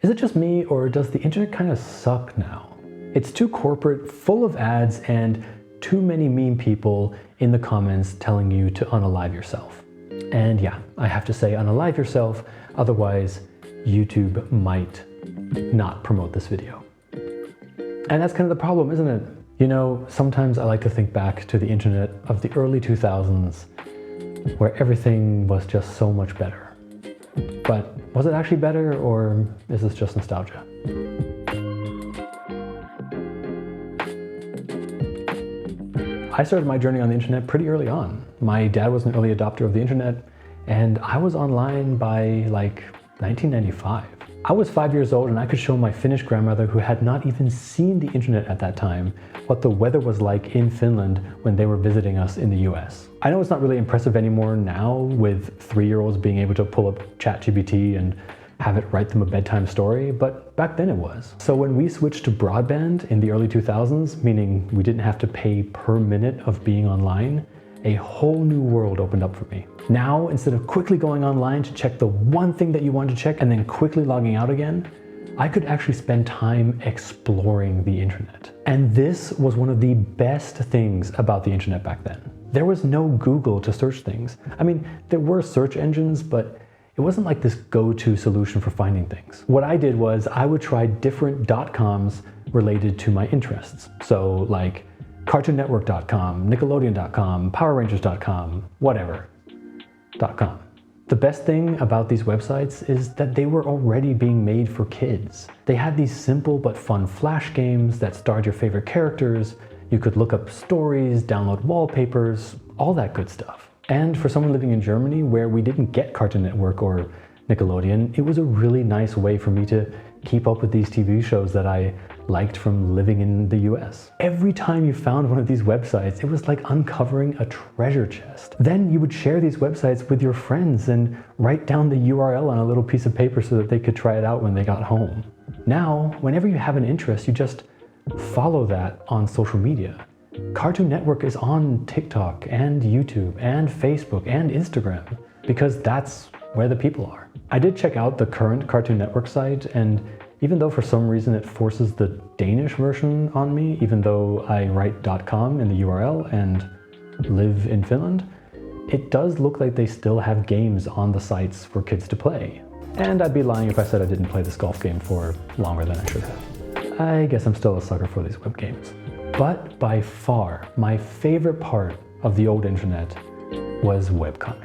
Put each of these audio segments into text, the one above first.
Is it just me, or does the internet kind of suck now? It's too corporate, full of ads, and too many meme people in the comments telling you to unalive yourself. And yeah, I have to say unalive yourself, otherwise YouTube might not promote this video. And that's kind of the problem, isn't it? You know, sometimes I like to think back to the internet of the early 2000s, where everything was just so much better. But was it actually better, or is this just nostalgia? I started my journey on the internet pretty early on. My dad was an early adopter of the internet, and I was online by like 1995. I was 5 years old and I could show my Finnish grandmother, who had not even seen the internet at that time, what the weather was like in Finland when they were visiting us in the US. I know it's not really impressive anymore now, with 3-year-olds being able to pull up ChatGPT and have it write them a bedtime story, but back then it was. So when we switched to broadband in the early 2000s, meaning we didn't have to pay per minute of being online, a whole new world opened up for me. Now, instead of quickly going online to check the one thing that you wanted to check and then quickly logging out again, I could actually spend time exploring the internet. And this was one of the best things about the internet back then. There was no Google to search things. I mean, there were search engines, but it wasn't like this go-to solution for finding things. What I did was I would try different .coms related to my interests. So like CartoonNetwork.com, Nickelodeon.com, PowerRangers.com, whatever. .com. The best thing about these websites is that they were already being made for kids. They had these simple but fun flash games that starred your favorite characters. You could look up stories, download wallpapers, all that good stuff. And for someone living in Germany, where we didn't get Cartoon Network or Nickelodeon, it was a really nice way for me to keep up with these TV shows that I liked from living in the US. Every time you found one of these websites, it was like uncovering a treasure chest. Then you would share these websites with your friends and write down the URL on a little piece of paper so that they could try it out when they got home. Now, whenever you have an interest, you just follow that on social media. Cartoon Network is on TikTok and YouTube and Facebook and Instagram because that's where the people are. I did check out the current Cartoon Network site, and even though for some reason it forces the Danish version on me, even though I write .com in the URL and live in Finland, it does look like they still have games on the sites for kids to play. And I'd be lying if I said I didn't play this golf game for longer than I should have. I guess I'm still a sucker for these web games. But by far, my favorite part of the old internet was webcomics.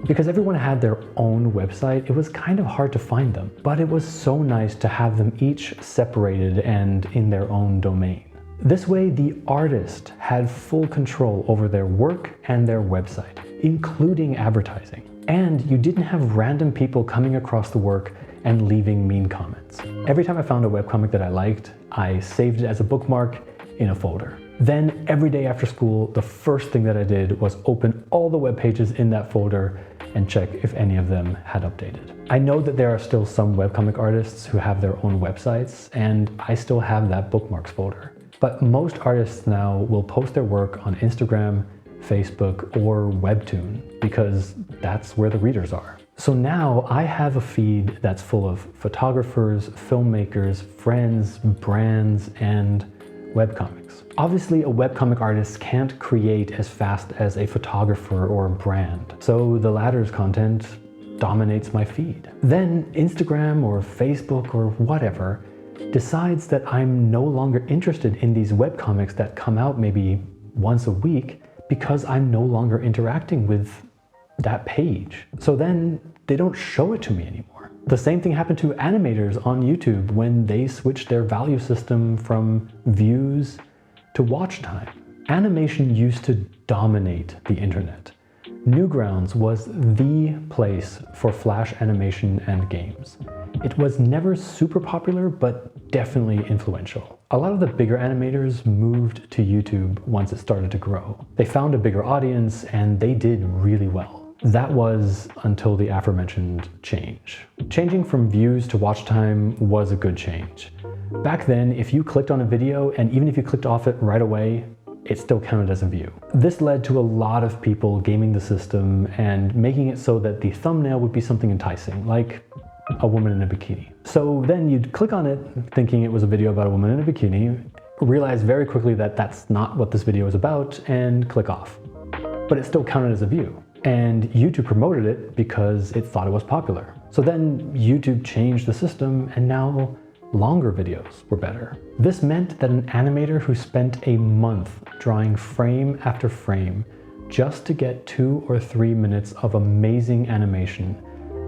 Because everyone had their own website, it was kind of hard to find them. But it was so nice to have them each separated and in their own domain. This way, the artist had full control over their work and their website, including advertising. And you didn't have random people coming across the work and leaving mean comments. Every time I found a webcomic that I liked, I saved it as a bookmark in a folder. Then every day after school, the first thing that I did was open all the web pages in that folder and check if any of them had updated. I know that there are still some webcomic artists who have their own websites, and I still have that bookmarks folder. But most artists now will post their work on Instagram, Facebook, or Webtoon, because that's where the readers are. So now I have a feed that's full of photographers, filmmakers, friends, brands, and webcomics. Obviously, a webcomic artist can't create as fast as a photographer or a brand, so the latter's content dominates my feed. Then Instagram or Facebook or whatever decides that I'm no longer interested in these webcomics that come out maybe once a week because I'm no longer interacting with that page. So then they don't show it to me anymore. The same thing happened to animators on YouTube when they switched their value system from views to watch time. Animation used to dominate the internet. Newgrounds was the place for flash animation and games. It was never super popular, but definitely influential. A lot of the bigger animators moved to YouTube once it started to grow. They found a bigger audience and they did really well. That was until the aforementioned change. Changing from views to watch time was a good change. Back then, if you clicked on a video, and even if you clicked off it right away, it still counted as a view. This led to a lot of people gaming the system and making it so that the thumbnail would be something enticing, like a woman in a bikini. So then you'd click on it thinking it was a video about a woman in a bikini, realize very quickly that that's not what this video is about, and click off. But it still counted as a view. And YouTube promoted it because it thought it was popular. So then YouTube changed the system, and now longer videos were better. This meant that an animator who spent a month drawing frame after frame just to get 2 or 3 minutes of amazing animation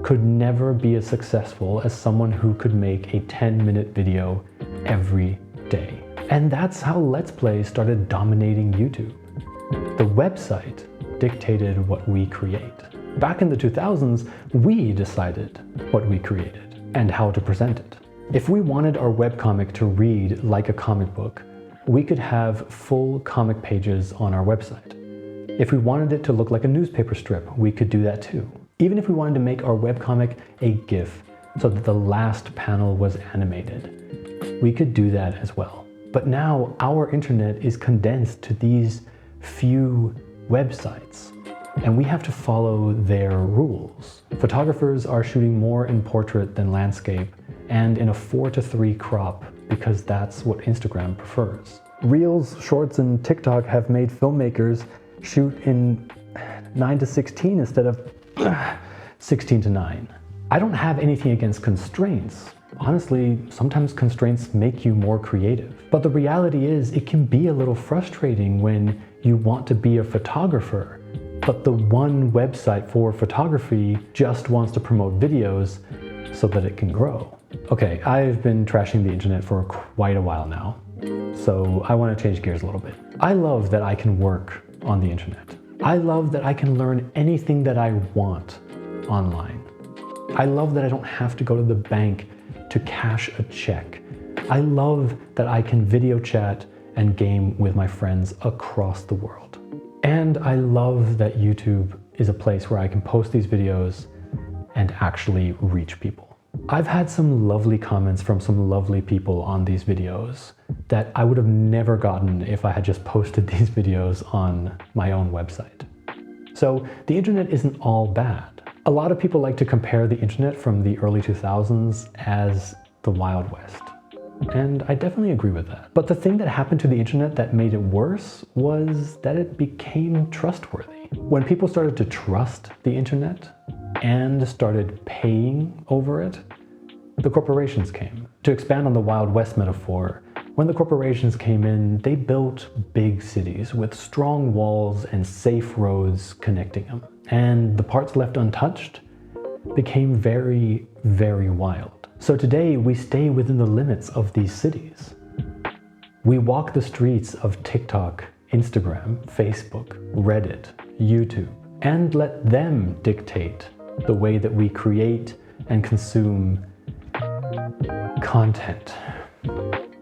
could never be as successful as someone who could make a 10-minute video every day. And that's how Let's Play started dominating YouTube. The website dictated what we create. Back in the 2000s, we decided what we created and how to present it. If we wanted our webcomic to read like a comic book, we could have full comic pages on our website. If we wanted it to look like a newspaper strip, we could do that too. Even if we wanted to make our webcomic a GIF so that the last panel was animated, we could do that as well. But now our internet is condensed to these few websites, and we have to follow their rules. Photographers are shooting more in portrait than landscape and in a 4:3 crop because that's what Instagram prefers. Reels, Shorts, and TikTok have made filmmakers shoot in 9:16 instead of 16:9. I don't have anything against constraints. Honestly, sometimes constraints make you more creative. But the reality is it can be a little frustrating when you want to be a photographer, but the one website for photography just wants to promote videos so that it can grow. Okay, I've been trashing the internet for quite a while now, so I want to change gears a little bit. I love that I can work on the internet. I love that I can learn anything that I want online. I love that I don't have to go to the bank to cash a check. I love that I can video chat and game with my friends across the world. And I love that YouTube is a place where I can post these videos and actually reach people. I've had some lovely comments from some lovely people on these videos that I would have never gotten if I had just posted these videos on my own website. So the internet isn't all bad. A lot of people like to compare the internet from the early 2000s as the Wild West. And I definitely agree with that. But the thing that happened to the internet that made it worse was that it became trustworthy. When people started to trust the internet and started paying over it, the corporations came. To expand on the Wild West metaphor, when the corporations came in, they built big cities with strong walls and safe roads connecting them. And the parts left untouched became very, very wild. So today we stay within the limits of these cities. We walk the streets of TikTok, Instagram, Facebook, Reddit, YouTube, and let them dictate the way that we create and consume content.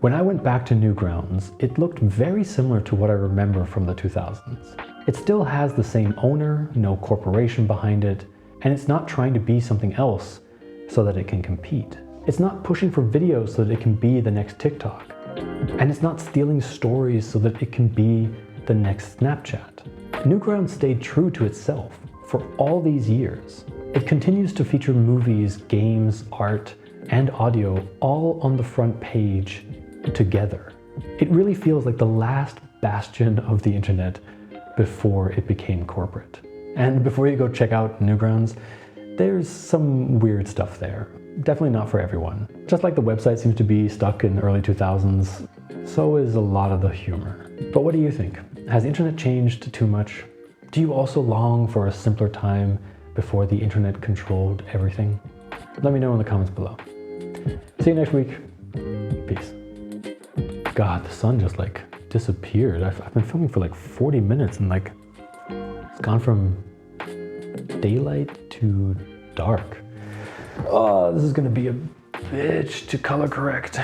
When I went back to Newgrounds, it looked very similar to what I remember from the 2000s. It still has the same owner, no corporation behind it, and it's not trying to be something else so that it can compete. It's not pushing for videos so that it can be the next TikTok. And it's not stealing stories so that it can be the next Snapchat. Newgrounds stayed true to itself for all these years. It continues to feature movies, games, art, and audio all on the front page together. It really feels like the last bastion of the internet before it became corporate. And before you go check out Newgrounds, there's some weird stuff there. Definitely not for everyone. Just like the website seems to be stuck in the early 2000s, so is a lot of the humor. But what do you think? Has the internet changed too much? Do you also long for a simpler time before the internet controlled everything? Let me know in the comments below. See you next week. Peace. God, the sun just like disappeared. I've been filming for like 40 minutes and like it's gone from daylight to dark. Oh, this is gonna be a bitch to color correct.